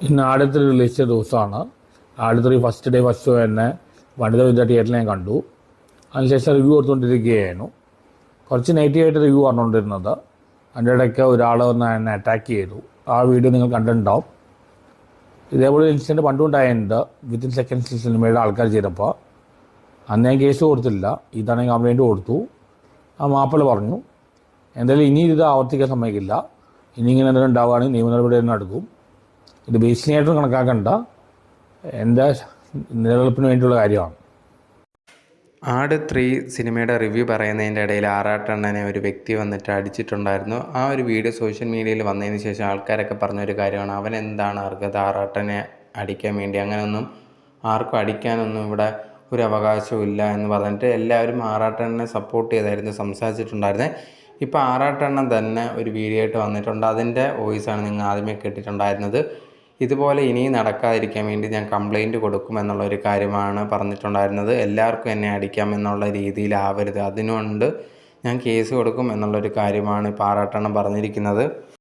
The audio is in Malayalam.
ഇന്ന് ആടുത്രി റിലീസ് ചെയ്ത ദിവസമാണ്. ആടുത്രി ഫസ്റ്റ് ഡേ ഫസ്റ്റ് ഷോ തന്നെ വനിത വിദ്യ തിയേറ്ററിൽ ഞാൻ കണ്ടു. അതിനുശേഷം റിവ്യൂ കൊടുത്തുകൊണ്ടിരിക്കുകയായിരുന്നു. കുറച്ച് നെഗറ്റീവായിട്ട് റിവ്യൂ പറഞ്ഞുകൊണ്ടിരുന്നത്. അതിൻ്റെ ഇടയ്ക്ക് ഒരാൾ വന്ന് എന്നെ അറ്റാക്ക് ചെയ്തു. ആ വീഡിയോ നിങ്ങൾ കണ്ടിട്ടുണ്ടാവും. ഇതേപോലെ ഇൻസിഡൻറ്റ് പണ്ടുണ്ടായിട്ടുണ്ട്. വിത്തിൻ സെക്കൻഡ്സ് സിനിമയുടെ ആൾക്കാർ ചെയ്തപ്പോൾ അന്ന് ഞാൻ കേസ് കൊടുത്തില്ല. ഇതാണ് കംപ്ലയിൻറ്റ് കൊടുത്തു. ആ മാപ്പിള പറഞ്ഞു എന്തായാലും ഇനി ഇത് ആവർത്തിക്കാൻ സമ്മതിക്കില്ല. ഇനി ഇങ്ങനെ എന്തെങ്കിലും ഉണ്ടാവുകയാണെങ്കിൽ നിയമ നടപടി തന്നെ എടുക്കും. ഇത് ഭീഷണിയായിട്ടും കണക്കാക്കണ്ട, എൻ്റെ നിലനിൽപ്പിന് വേണ്ടിയുള്ള കാര്യമാണ്. ആട് 3 സിനിമയുടെ റിവ്യൂ പറയുന്നതിൻ്റെ ഇടയിൽ ആറാട്ടണ്ണനെ ഒരു വ്യക്തി വന്നിട്ട് അടിച്ചിട്ടുണ്ടായിരുന്നു. ആ ഒരു വീഡിയോ സോഷ്യൽ മീഡിയയിൽ വന്നതിന് ശേഷം ആൾക്കാരൊക്കെ പറഞ്ഞൊരു കാര്യമാണ്, അവൻ എന്താണ് അർഹത ആറാട്ടനെ അടിക്കാൻ വേണ്ടി, അങ്ങനെയൊന്നും ആർക്കും അടിക്കാനൊന്നും ഇവിടെ ഒരു അവകാശവും ഇല്ല എന്ന് പറഞ്ഞിട്ട് എല്ലാവരും ആറാട്ടണ്ണനെ സപ്പോർട്ട് ചെയ്തായിരുന്നു സംസാരിച്ചിട്ടുണ്ടായിരുന്നത്. ഇപ്പോൾ ആറാട്ടണ്ണൻ തന്നെ ഒരു വീഡിയോ ആയിട്ട് വന്നിട്ടുണ്ട്. അതിൻ്റെ വോയിസാണ് നിങ്ങൾ ആദ്യമേ കേട്ടിട്ടുണ്ടായിരുന്നത്. ഇതുപോലെ ഇനിയും നടക്കാതിരിക്കാൻ വേണ്ടി ഞാൻ കംപ്ലയിൻറ്റ് കൊടുക്കുമെന്നുള്ളൊരു കാര്യമാണ് പറഞ്ഞിട്ടുണ്ടായിരുന്നത്. എല്ലാവർക്കും എന്നെ അടിക്കാമെന്നുള്ള രീതിയിലാവരുത്, അതിനുകൊണ്ട് ഞാൻ കേസ് കൊടുക്കും എന്നുള്ളൊരു കാര്യമാണ് ഇപ്പോൾ ആറാട്ടണ്ണൻ പറഞ്ഞിരിക്കുന്നത്.